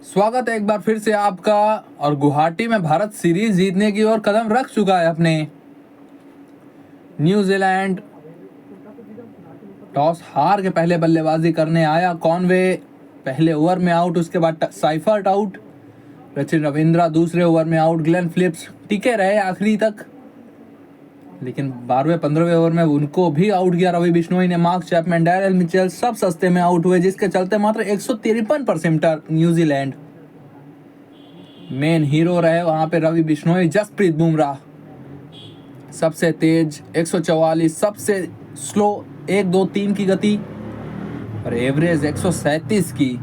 स्वागत है एक बार फिर से आपका। और गुवाहाटी में भारत सीरीज जीतने की ओर कदम रख चुका है अपने। न्यूजीलैंड टॉस हार के पहले बल्लेबाजी करने आया। कॉनवे पहले ओवर में आउट, उसके बाद साइफर्ट आउट, सचिन रविंद्रा दूसरे ओवर में आउट, ग्लेन फिलिप्स टिके रहे आखिरी तक, लेकिन 12वें-15वें ओवर में उनको भी आउट किया रवि बिश्नोई ने। मार्क चैपमैन, डैरेल मिचेल सब सस्ते में आउट हुए, जिसके चलते मात्र 153 पर सेंटर न्यूजीलैंड। मेन हीरो रहे वहां पे रवि बिश्नोई। जसप्रीत बुमराह सबसे तेज 144, सबसे स्लो 1-2-3 की गति और एवरेज 137 की,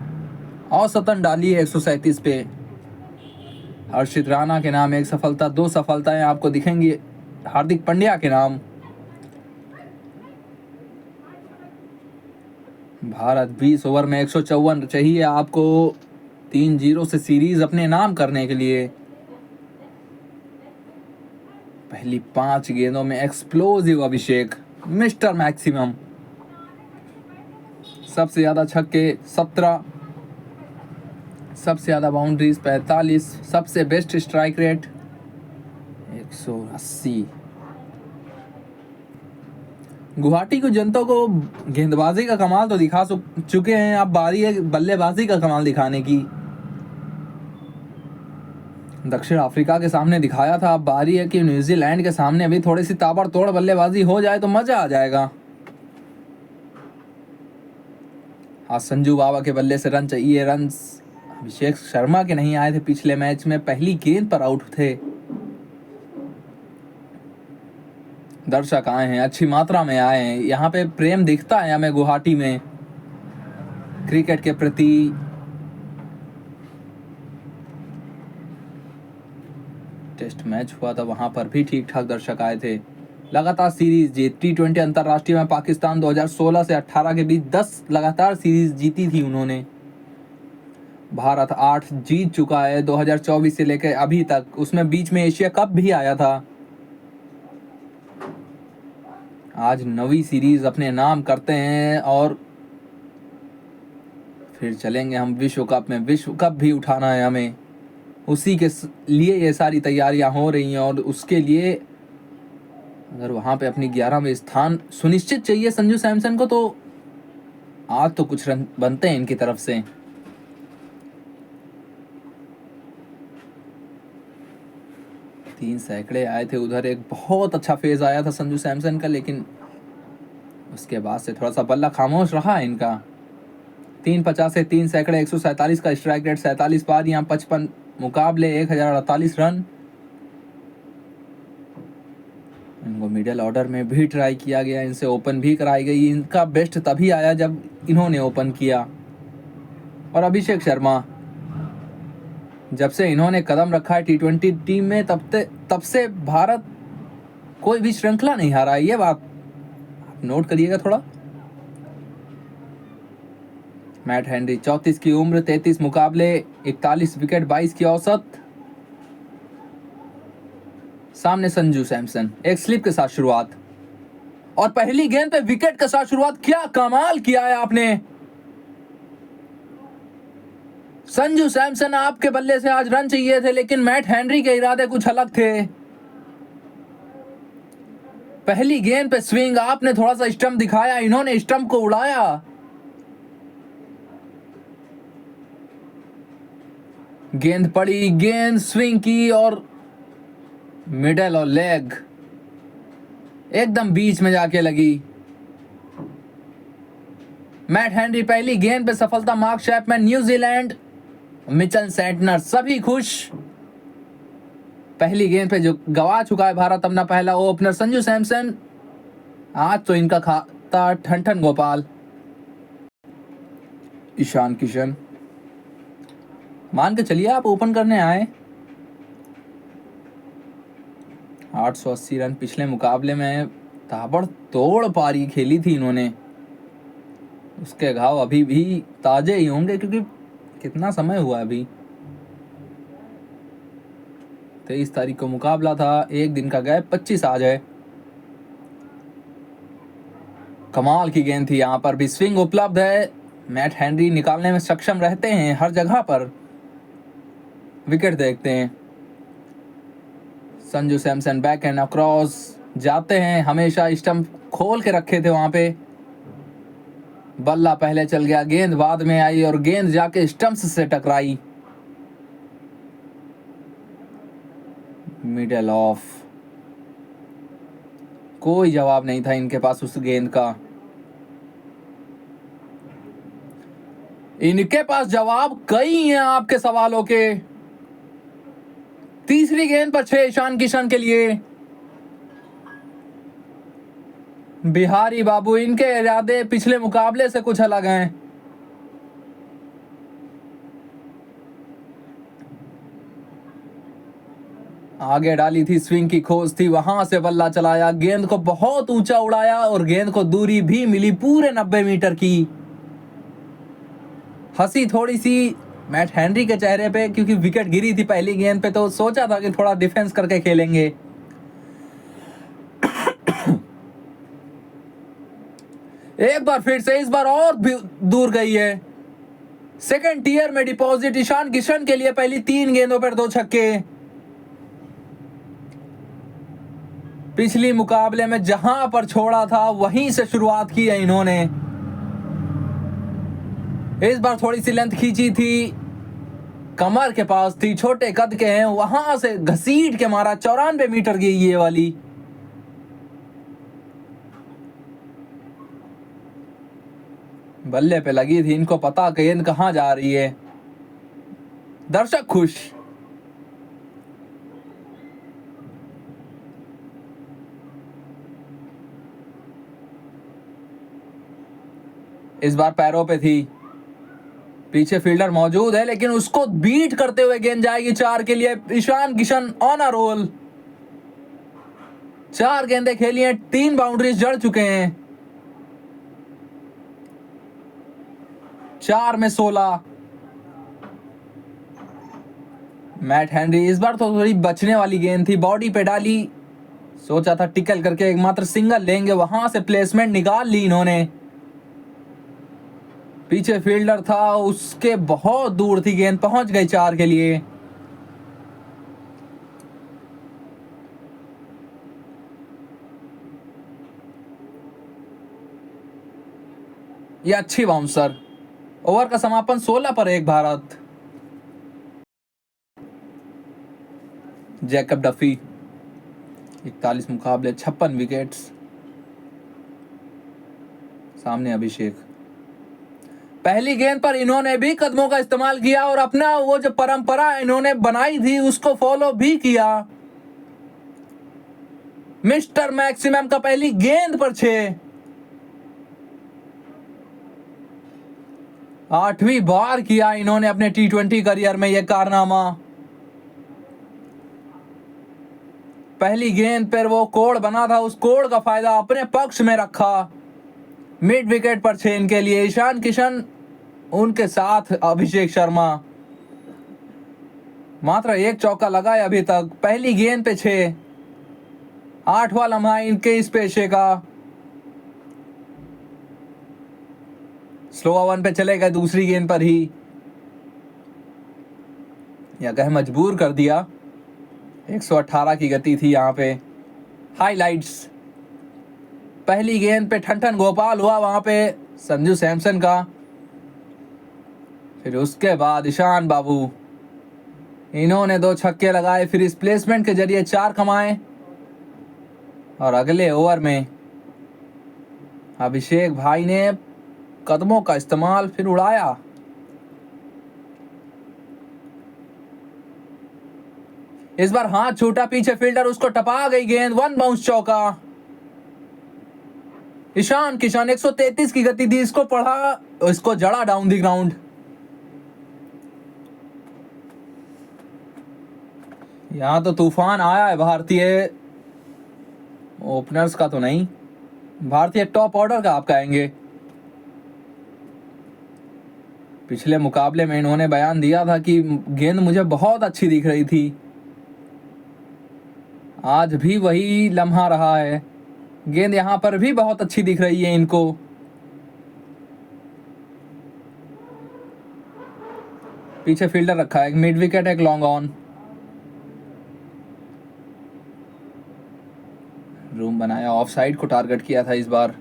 औसतन डाली है 137 पे। हर्षित राणा के नाम एक सफलता, 2 सफलताएं आपको दिखेंगी हार्दिक पांड्या के नाम। भारत 20 ओवर में 154 चाहिए आपको 3-0 से सीरीज अपने नाम करने के लिए। पहली 5 गेंदों में एक्सप्लोजिव अभिषेक, मिस्टर मैक्सिमम। सबसे ज्यादा छक्के 17, सबसे ज्यादा बाउंड्रीज 45, सबसे बेस्ट स्ट्राइक रेट 180। गुवाहाटी को जनता को गेंदबाजी का कमाल तो दिखा चुके हैं, अब बारी है बल्लेबाजी का कमाल दिखाने की। दक्षिण अफ्रीका के सामने दिखाया था, अब बारी है कि न्यूजीलैंड के सामने भी थोड़ी सी ताबड़तोड़ बल्लेबाजी हो जाए तो मजा आ जाएगा। आज संजू बाबा के बल्ले से रन चाहिए। रन अभिषेक शर्मा के नहीं आए थे पिछले मैच में, पहली गेंद पर आउट थे। दर्शक आए हैं, अच्छी मात्रा में आए हैं, यहाँ पे प्रेम दिखता है हमें गुवाहाटी में क्रिकेट के प्रति। टेस्ट मैच हुआ था, वहां पर भी ठीक ठाक दर्शक आए थे। लगातार सीरीज जीत, T20 अंतरराष्ट्रीय में पाकिस्तान 2016 से 18 के बीच 10 लगातार सीरीज जीती थी उन्होंने। भारत 8 जीत चुका है 2024 से लेकर अभी तक, उसमें बीच में एशिया कप भी आया था। आज नवी सीरीज अपने नाम करते हैं और फिर चलेंगे हम विश्व कप में। विश्व कप भी उठाना है हमें, उसी के लिए ये सारी तैयारियां हो रही हैं। और उसके लिए अगर वहां पे अपनी 11वें स्थान सुनिश्चित चाहिए संजू सैमसन को, तो आज तो कुछ रन बनते हैं इनकी तरफ से। तीन सैकड़े आए थे उधर, एक बहुत अच्छा फेज आया था संजू सैमसन का, लेकिन उसके बाद से थोड़ा सा बल्ला खामोश रहा इनका। 350 से 3 सैकड़े 147 का स्ट्राइक रेट, 47 पारियां, 55 मुकाबले, 1048 रन। इनको मिडिल ऑर्डर में भी ट्राई किया गया, इनसे ओपन भी कराई गई। इनका बेस्ट तभी आया जब इन्होंने ओपन किया। और अभिषेक शर्मा, जब से इन्होंने कदम रखा है T20 टीम में, तब से भारत कोई भी श्रृंखला नहीं हारा है, ये बात नोट करिएगा थोड़ा। मैट हेनरी 34 की उम्र, 33 मुकाबले, 41 विकेट, 22 की औसत। सामने संजू सैमसन, एक स्लिप के साथ शुरुआत और पहली गेंद पे विकेट के साथ शुरुआत। क्या कमाल किया है आपने संजू सैमसन। आपके बल्ले से आज रन चाहिए थे, लेकिन मैट हेनरी के इरादे कुछ अलग थे। पहली गेंद पे स्विंग, आपने थोड़ा सा स्टंप दिखाया, इन्होंने स्टंप को उड़ाया। गेंद पड़ी, गेंद स्विंग की और मिडल और लेग एकदम बीच में जाके लगी। मैट हेनरी पहली गेंद पे सफलता। Mark Chapman, New Zealand, Mitchell Santner सभी खुश। पहली गेंद पे जो गवा चुका है भारत अपना पहला ओपनर संजू सैमसन, आज तो इनका खाता ठन गोपाल। ईशान किशन, मान के चलिए आप ओपन करने आए। 880 रन पिछले मुकाबले में, ताबड़तोड़ पारी खेली थी इन्होंने। उसके घाव अभी भी ताजे ही होंगे, क्योंकि कितना समय हुआ अभी, 23 तारीख को मुकाबला था, एक दिन का गैप, 25 आज है। कमाल की गेंद थी, यहां पर भी स्विंग उपलब्ध है। मैट हेनरी निकालने में सक्षम रहते हैं हर जगह पर। विकेट देखते हैं। Sanju Samson back and across जाते हैं, हमेशा स्टंप खोल के रखे थे वहां पे। बल्ला पहले चल गया, गेंद बाद में आई और गेंद जाके स्टंप्स से टकराई। मिडल ऑफ, कोई जवाब नहीं था इनके पास उस गेंद का। इनके पास जवाब कई हैं आपके सवालों के। तीसरी गेंद पर 6 ईशान किशन के लिए। बिहारी बाबू, इनके इरादे पिछले मुकाबले से कुछ अलग हैं। आगे डाली थी, स्विंग की खोज थी, वहां से बल्ला चलाया, गेंद को बहुत ऊंचा उड़ाया और गेंद को दूरी भी मिली पूरे 90 मीटर की। हंसी थोड़ी सी मैट हेनरी के चेहरे पे, क्योंकि विकेट गिरी थी पहली गेंद पे, तो सोचा था कि थोड़ा डिफेंस करके खेलेंगे। एक बार फिर से, इस बार और भी दूर गई है। सेकंड टीयर में डिपॉजिट ईशान किशन के लिए। पहली 3 गेंदों पर 2 छक्के। पिछली मुकाबले में जहां पर छोड़ा था वहीं से शुरुआत की है इन्होंने। इस बार थोड़ी सी लेंथ खींची थी, कमर के पास थी, छोटे कद के हैं, वहां से घसीट के मारा। 94 मीटर की ये वाली। बल्ले पे लगी थी, इनको पता गेंद कहां जा रही है। दर्शक खुश। इस बार पैरों पे थी, पीछे फील्डर मौजूद है, लेकिन उसको बीट करते हुए गेंद जाएगी 4 के लिए। Ishan Kishan on a roll. 4 गेंदें खेली हैं, 3 बाउंड्रीज जड़ चुके हैं। 4 में 16। मैट हेनरी, इस बार तो थोड़ी बचने वाली गेंद थी, बॉडी पे डाली, सोचा था टिकल करके एकमात्र सिंगल लेंगे, वहां से प्लेसमेंट निकाल ली इन्होंने। पीछे फील्डर था, उसके बहुत दूर थी गेंद, पहुंच गई 4 के लिए। ये अच्छी बाउंसर। ओवर का समापन 16 पर 1 भारत। जैकब डफी 41 मुकाबले 56 विकेट्स। सामने अभिषेक। पहली गेंद पर इन्होंने भी कदमों का इस्तेमाल किया और अपना वो जो परंपरा इन्होंने बनाई थी उसको फॉलो भी किया। मिस्टर मैक्सिमम का पहली गेंद पर 6। 8वीं बार किया इन्होंने अपने T20 करियर में यह कारनामा। पहली गेंद पर वो कोड़ बना था, उस कोड़ का फायदा अपने पक्ष में रखा। मिड विकेट पर 6 इनके लिए। ईशान किशन, उनके साथ अभिषेक शर्मा। मात्र 1 चौका लगा है अभी तक। पहली गेंद पे 6। 8वां लम्हा इनके इस पेशे का। स्लो वन पे चले गए दूसरी गेंद पर ही, या कहे मजबूर कर दिया। 118 की गति थी यहाँ पे। हाइलाइट्स, पहली गेंद पे ठन गोपाल हुआ वहां पे संजू सैमसन का। फिर उसके बाद ईशान बाबू, इन्होंने 2 छक्के लगाए, फिर इस प्लेसमेंट के जरिए 4 कमाए। और अगले ओवर में अभिषेक भाई ने कदमों का इस्तेमाल फिर उड़ाया। इस बार हाथ छूटा, पीछे फील्डर, उसको टपा गई गेंद। 1 बाउंस चौका। ईशान किशन 133 की गति थी, इसको पढ़ा, इसको जड़ा डाउन दी ग्राउंड। यहां तो तूफान आया है भारतीय ओपनर्स का, तो नहीं, भारतीय टॉप ऑर्डर का आप कहेंगे। पिछले मुकाबले में इन्होंने बयान दिया था कि गेंद मुझे बहुत अच्छी दिख रही थी। आज भी वही लम्हा रहा है, गेंद यहां पर भी बहुत अच्छी दिख रही है इनको। पीछे फील्डर रखा है, एक मिड विकेट, एक लॉन्ग ऑन। रूम बनाया, ऑफ साइड को टारगेट किया था इस बार।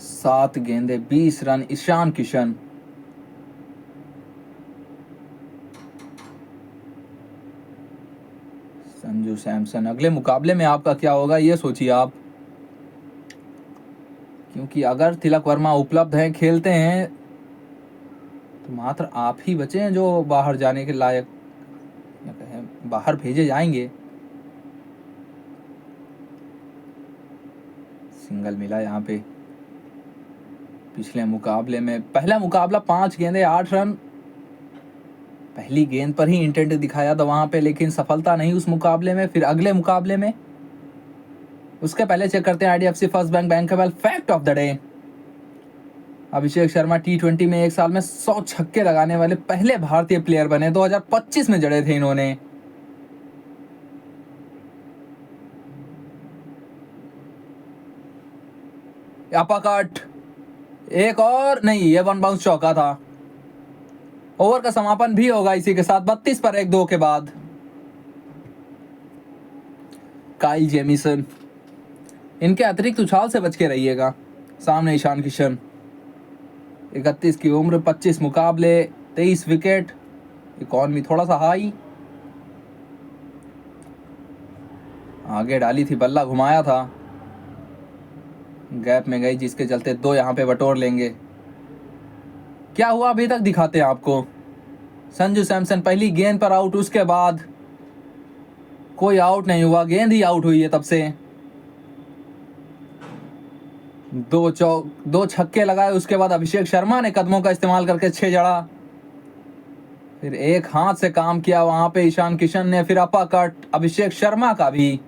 7 गेंदे 20 रन, ईशान किशन। संजू सैमसन, अगले मुकाबले में आपका क्या होगा ये सोचिए आप, क्योंकि अगर तिलक वर्मा उपलब्ध हैं, खेलते हैं, तो मात्र आप ही बचे हैं जो बाहर जाने के लायक, या कहें बाहर भेजे जाएंगे। सिंगल मिला यहाँ पे। पिछले मुकाबले में पहला मुकाबला 5 गेंदे 8 रन, पहली गेंद पर ही इंटेंट दिखाया था वहां पे, लेकिन सफलता नहीं उस मुकाबले में। फिर अगले मुकाबले में, उसके पहले चेक करते हैं IDFC first bank bankable fact of the day. Abhishek Sharma T20 में एक साल में 100 छक्के लगाने वाले पहले भारतीय प्लेयर बने। 2025 में जड़े थे इन्होंने। अपरकट, एक और नहीं, ये वन बाउंस चौका था। ओवर का समापन भी होगा इसी के साथ, 32 पर 1-2 के बाद। काइल जेमिसन, इनके अतिरिक्त उछाल से बच के रहिएगा। सामने ईशान किशन, 31 की उम्र, 25 मुकाबले, 23 विकेट, इकॉनमी थोड़ा सा हाई। आगे डाली थी, बल्ला घुमाया था, गैप में गई, जिसके चलते 2 यहाँ पे बटोर लेंगे। क्या हुआ अभी तक दिखाते हैं आपको। संजू सैमसन पहली गेंद पर आउट, उसके बाद कोई आउट नहीं हुआ, गेंद ही आउट हुई है तब से। 2 छक्के लगाए, उसके बाद अभिषेक शर्मा ने कदमों का इस्तेमाल करके 6 जड़ा। फिर एक हाथ से काम किया वहां पे ईशान किशन ने, फिर अपरकट अभिषेक शर्मा का भी।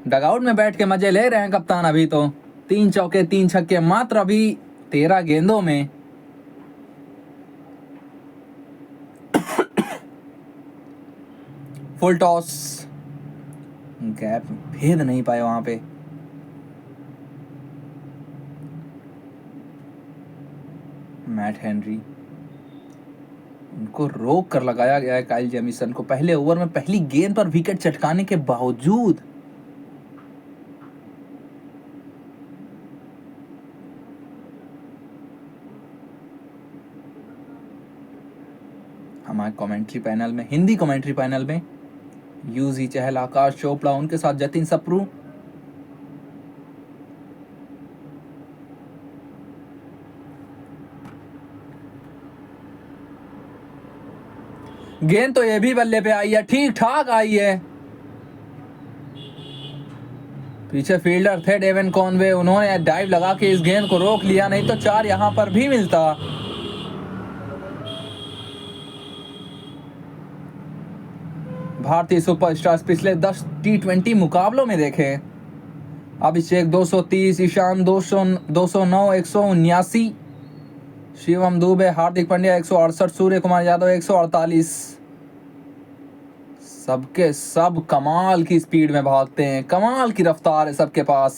डगआउट में बैठ के मजे ले रहे हैं कप्तान अभी तो। 3 चौके 3 छक्के मात्र अभी 13 गेंदों में। फुल टॉस, गैप भेद नहीं पाए वहां पे। मैट हेनरी, उनको रोक कर लगाया गया है काइल जेमिसन को। पहले ओवर में पहली गेंद पर विकेट चटकाने के बावजूद हमारे कमेंट्री पैनल में, हिंदी कमेंट्री पैनल में यूजी चहल, आकाश चोपड़ा, उनके साथ जतिन सप्रू। गेंद तो ये भी बल्ले पे आई है, ठीक ठाक आई है। पीछे फील्डर थे डेवन कॉनवे, उन्होंने डाइव लगा के इस गेंद को रोक लिया, नहीं तो 4 यहां पर भी मिलता। भारतीय सुपरस्टार्स पिछले 10 T20 मुकाबलों में देखें। अभिषेक 230, ईशान 209, 179, शिवम दुबे, हार्दिक पांड्या 168, सूर्य कुमार यादव 148। सबके सब कमाल की स्पीड में भागते हैं, कमाल की रफ्तार है सबके पास।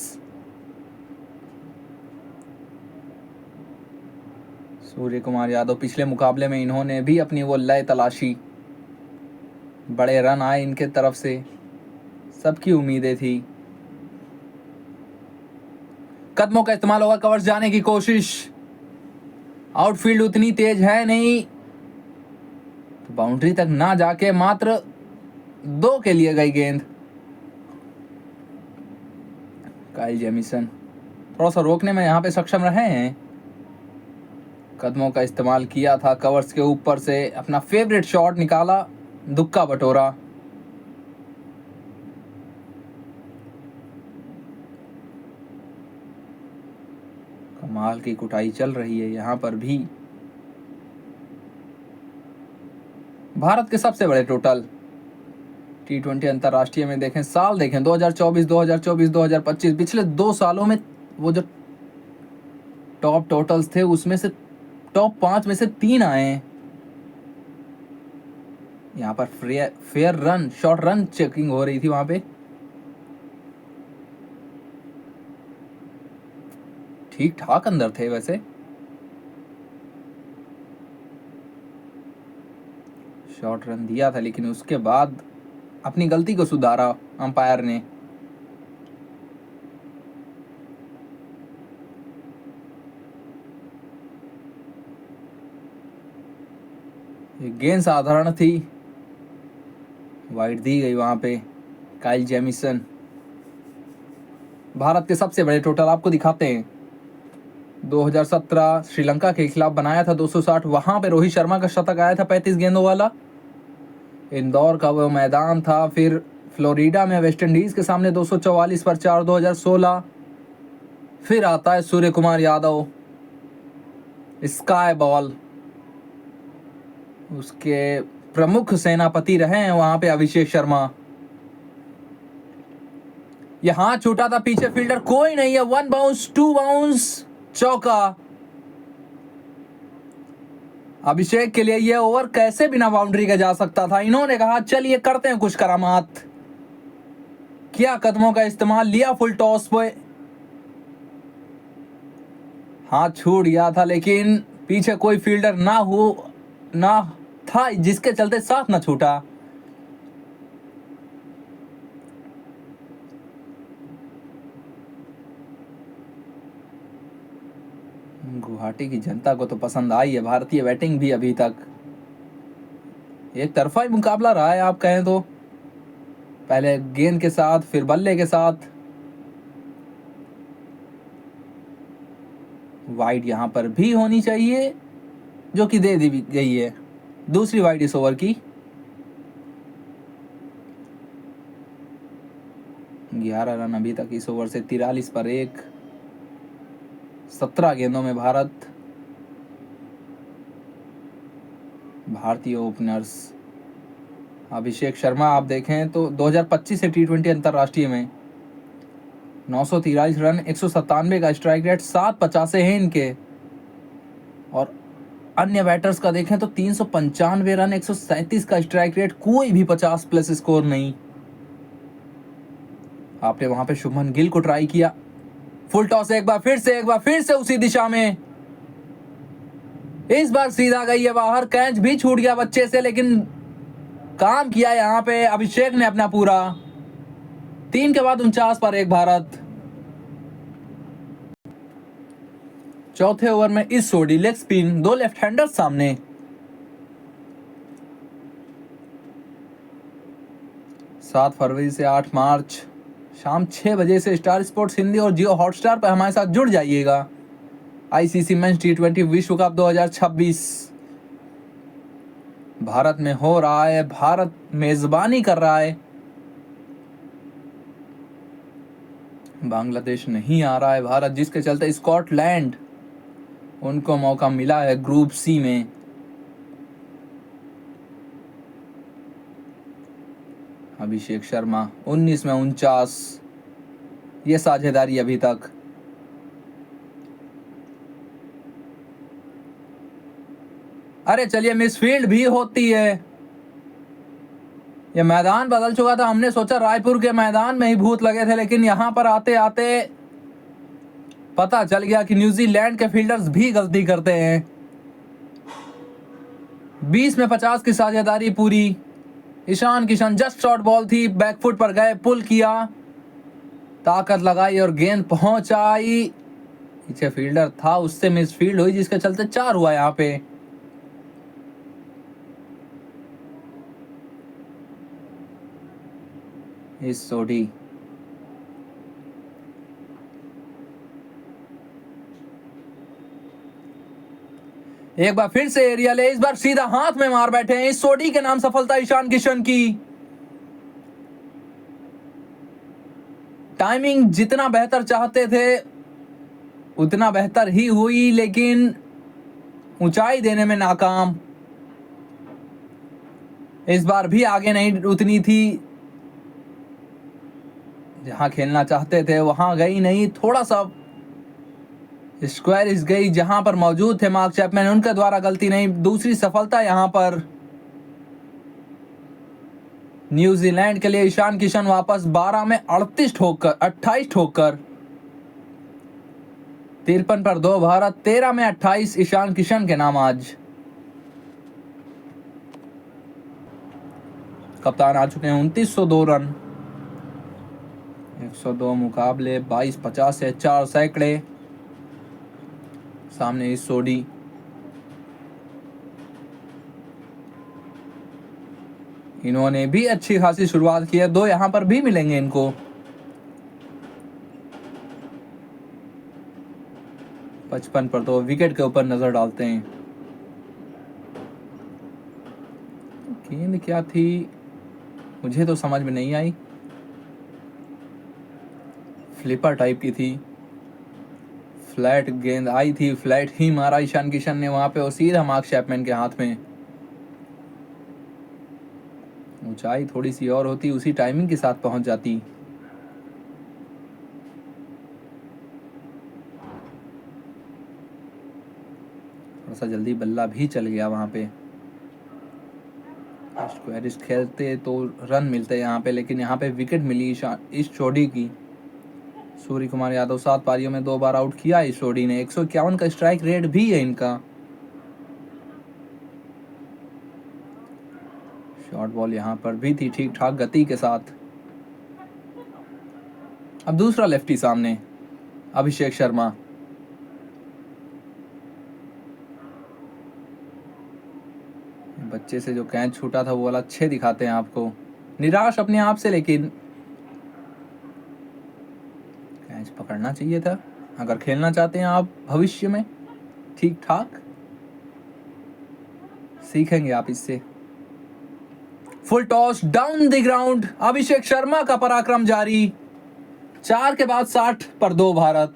सूर्य कुमार यादव पिछले मुकाबले में इन्होंने भी अपनी वो लय तलाशी, बड़े रन आए इनके तरफ से, सबकी उम्मीदें थी। कदमों का इस्तेमाल होगा, कवर्स जाने की कोशिश, आउटफील्ड उतनी तेज है नहीं, तो बाउंड्री तक ना जाके मात्र 2 के लिए गई गेंद। काइल जेमिसन थोड़ा सा रोकने में यहां पे सक्षम रहे हैं। कदमों का इस्तेमाल किया था, कवर्स के ऊपर से अपना फेवरेट शॉट निकाला, दुक्का बटोरा। कमाल की कुटाई चल रही है यहां पर भी। भारत के सबसे बड़े टोटल T20 अंतरराष्ट्रीय में देखें, साल देखें 2024, 2025, पिछले 2 सालों में वो जो टॉप टोटल्स थे उसमें से टॉप 5 में से 3 आए हैं। यहाँ पर fair run, short run checking हो रही थी वहां पे। ठीक ठाक अंदर थे वैसे, शॉर्ट रन दिया था, लेकिन उसके बाद अपनी गलती को सुधारा अंपायर ने। गेंद साधारण थी, वाइड दी गई वहां पे। Kyle Jameson. भारत के सबसे बड़े टोटल आपको दिखाते हैं। 2017 श्रीलंका के खिलाफ बनाया था 260, वहां पे रोहित शर्मा का शतक आया था 35 गेंदों वाला। इंदौर का वो मैदान था। फिर फ्लोरिडा में वेस्ट इंडीज के सामने 244 पर 4 2016। फिर आता है सूर्य कुमार यादव, स्काई बॉल। उसके प्रमुख सेनापति रहे हैं वहां पे अभिषेक शर्मा। यहां छूटा था, पीछे फील्डर कोई नहीं है। 1 बाउंस 2 बाउंस, चौका। अभिषेक के लिए ये ओवर कैसे बिना बाउंड्री के जा सकता था। इन्होंने कहा चलिए करते हैं कुछ करामात। किया कदमों का इस्तेमाल, लिया फुल टॉस पे। हाथ छूट गया था, लेकिन पीछे कोई फील्डर ना था, जिसके चलते साथ ना छूटा। गुवाहाटी की जनता को तो पसंद आई है भारतीय बैटिंग भी। अभी तक एक तरफा ही मुकाबला रहा है आप कहें तो। पहले गेंद के साथ, फिर बल्ले के साथ। वाइड यहां पर भी होनी चाहिए, जो कि दे दी गई है। दूसरी वाइड इस ओवर की। 11 रन अभी तक इस ओवर से। 43 पर 1। 17 गेंदों में भारतीय ओपनर्स। अभिषेक शर्मा आप देखें तो 2025 से T20 अंतरराष्ट्रीय में 943 रन, 197 का स्ट्राइक रेट, 7 हैं इनके। और अन्य बैटर्स का देखें तो 395 रन, 137 का स्ट्राइक रेट, कोई भी 50 प्लस स्कोर नहीं। आपने वहां पे शुभमन गिल को ट्राई किया। फुल टॉस एक बार फिर से उसी दिशा में। इस बार सीधा गई है बाहर। कैच भी छूट गया बच्चे से, लेकिन काम किया यहां पे अभिषेक ने अपना पूरा। 3 के बाद 49 पर 1 भारत। चौथे ओवर में इस सोडी लेग स्पिन, 2 लेफ्ट हैंडर्स सामने। सात फरवरी से 8 मार्च शाम 6 बजे से स्टार स्पोर्ट्स हिंदी और जियो हॉटस्टार पर हमारे साथ जुड़ जाइएगा। आईसीसी मेंस T20 विश्व कप 2026 भारत में हो रहा है। भारत मेजबानी कर रहा है। बांग्लादेश नहीं आ रहा है भारत, जिसके चलते स्कॉटलैंड, उनको मौका मिला है ग्रुप सी में। अभिषेक शर्मा 19 में 49, ये साझेदारी अभी तक। अरे चलिए, मिसफील्ड भी होती है। ये मैदान बदल चुका था। हमने सोचा रायपुर के मैदान में ही भूत लगे थे, लेकिन यहां पर आते आते पता चल गया कि न्यूजीलैंड के फील्डर्स भी गलती करते हैं। 20 में 50 की साझेदारी पूरी। Ishan Kishan, just short ball थी, बैकफुट पर गए, पुल किया, ताकत लगाई और गेंद पहुंचाई। पीछे फील्डर था, उससे मिसफील्ड हुई, जिसके चलते 4 हुआ यहां पे। इस सोडी एक बार फिर से एरियल है। इस बार सीधा हाथ में मार बैठे हैं। इस सोडी के नाम सफलता ईशान किशन की। टाइमिंग जितना बेहतर चाहते थे उतना बेहतर ही हुई, लेकिन ऊंचाई देने में नाकाम। इस बार भी आगे नहीं उतनी थी, जहां खेलना चाहते थे वहां गई नहीं। थोड़ा सा स्क्वायर इस गई, जहां पर मौजूद थे मार्क चैपमैन, उनके द्वारा गलती नहीं। दूसरी सफलता यहां पर न्यूजीलैंड के लिए। ईशान किशन वापस 12 में 28 ठोकर। 53 पर 2 भारत। 13 में 28 ईशान किशन के नाम आज। कप्तान आ चुके हैं 2902 रन, 102 मुकाबले 22-50 से 4 सैकड़े। सामने इस सोडी, इन्होंने भी अच्छी खासी शुरुआत की है, 2 यहां पर भी मिलेंगे इनको। 55 पर तो विकेट के ऊपर नजर डालते हैं। गेंद क्या थी मुझे तो समझ में नहीं आई, फ्लिपर टाइप की थी, फ्लैट गेंद आई थी, फ्लैट ही मारा ईशान किशन ने वहां पे और सीधा मार्क चैपमैन के हाथ में। ऊंचाई थोड़ी सी और होती, उसी टाइमिंग के साथ पहुंच जाती। थोड़ा सा जल्दी बल्ला भी चल गया वहां पे। स्क्वायरिश खेलते तो रन मिलते यहाँ पे, लेकिन यहाँ पे विकेट मिली इस जोड़ी की। सूर्य कुमार यादव 7 पारियों में 2 बार आउट किया इस जोड़ी ने। 151 का स्ट्राइक रेट भी है इनका। शॉर्ट बॉल यहाँ पर भी थी ठीक ठाक गति के साथ। अब दूसरा लेफ्टी सामने, अभिषेक शर्मा। बच्चे से जो कैच छूटा था वो वाला अच्छे दिखाते हैं आपको, निराश अपने आप से, लेकिन कैच पकड़ना चाहिए था अगर खेलना चाहते हैं आप भविष्य में ठीक ठाक। सीखेंगे आप इससे। Full toss down the ground, Abhishek Sharma का पराक्रम जारी। 4 के बाद 60 पर 2 भारत।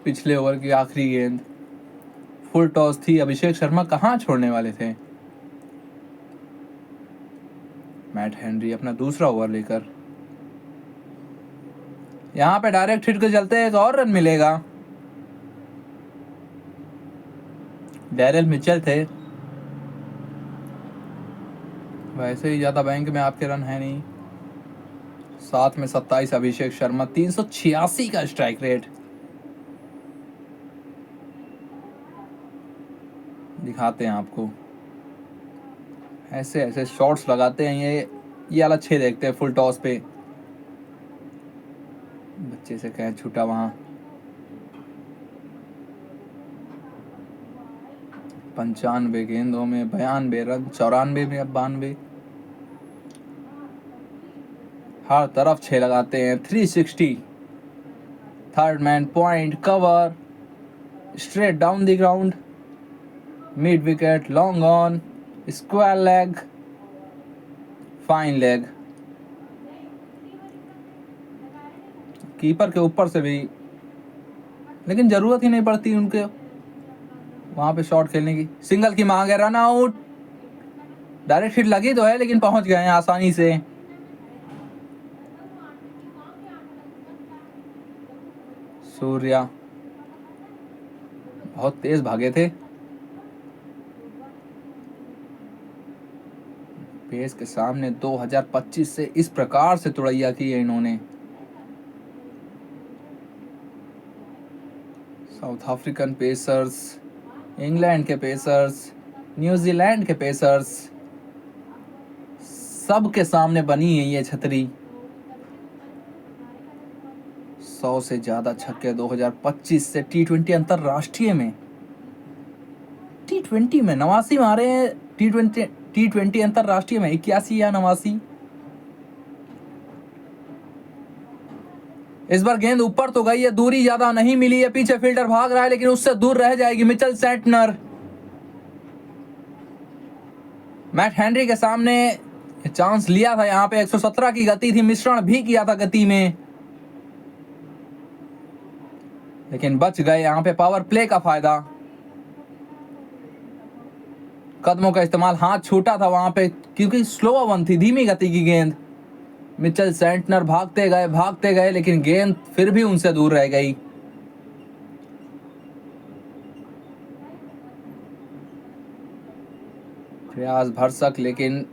पिछले ओवर की आखिरी गेंद, फुल टॉस थी, अभिषेक शर्मा कहां छोड़ने वाले थे। मैट हेनरी अपना दूसरा ओवर लेकर, यहां पे डायरेक्ट हिट के चलते एक और रन मिलेगा। डैरेल मिचेल थे, वैसे ही ज्यादा बैंक में आपके रन है नहीं। 7 में 27 अभिषेक शर्मा, 386 का स्ट्राइक रेट। दिखाते हैं आपको, ऐसे ऐसे शॉट्स लगाते हैं ये वाला अच्छे देखते हैं। फुल टॉस पे बच्चे से कैच छूटा वहां। 95 गेंदों में 92 रन, 94 में अब 92। हर तरफ 6 लगाते हैं। 360, third man point, cover, straight down the ground, mid wicket, long on, square leg, fine leg. Keeper के ऊपर से भी, लेकिन जरूरत ही नहीं पड़ती उनके वहां पे शॉट खेलने की। सिंगल की मांग है, रन आउट। डायरेक्ट हिट लगी तो है लेकिन पहुंच गए हैं आसानी से। सूर्या बहुत तेज भागे थे, पेस के सामने 2025 से इस प्रकार से तुड़ैया की है इन्होंने। साउथ अफ्रीकन पेसर्स, इंग्लैंड के पेसर्स, न्यूजीलैंड के पेसर्स, सबके सामने बनी है ये छतरी। 100 से ज्यादा छक्के 2025 से T20 अंतरराष्ट्रीय में, T20 में 89 मारे हैं। T20 अंतरराष्ट्रीय में 81 या 89। इस बार गेंद ऊपर तो गई है, दूरी ज्यादा नहीं मिली है, पीछे फील्डर भाग रहा है लेकिन उससे दूर रह जाएगी। मिचेल सेंटनर, मैट हेनरी के सामने चांस लिया था यहां पे। 117 की गति थी, मिश्रण भी किया था गति में, लेकिन बच गए। यहां पे पावर प्ले का फायदा, कदमों का इस्तेमाल, हाथ छूटा था वहां पे क्योंकि स्लो वन थी, धीमी गति की गेंद। मिचेल सेंटनर भागते गए लेकिन गेंद फिर भी उनसे दूर रह गई। प्रयास भरसक, लेकिन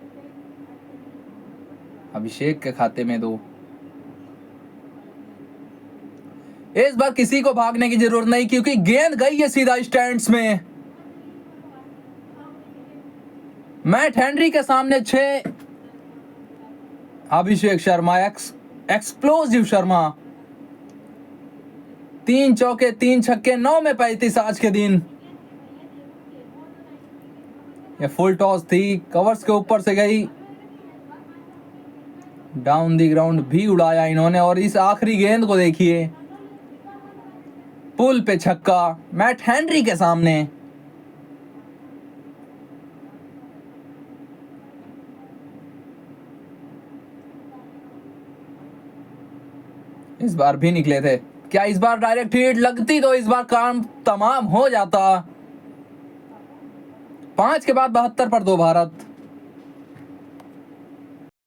अभिषेक के खाते में 2। इस बार किसी को भागने की जरूरत नहीं क्योंकि गेंद गई है सीधा स्टैंड्स में। मैट हेनरी के सामने 6। अभिषेक शर्मा एक्सप्लोजिव शर्मा 3 चौके 3 छक्के 9 में 35 आज के दिन। ये फुल टॉस थी, कवर्स के ऊपर से गई, डाउन दी ग्राउंड भी उड़ाया इन्होंने। और इस आखिरी गेंद को देखिए, पुल पे छक्का मैट हेनरी के सामने। इस बार भी निकले थे, क्या इस बार डायरेक्ट हिट लगती तो इस बार काम तमाम हो जाता। 5 के बाद 72 पर 2 भारत।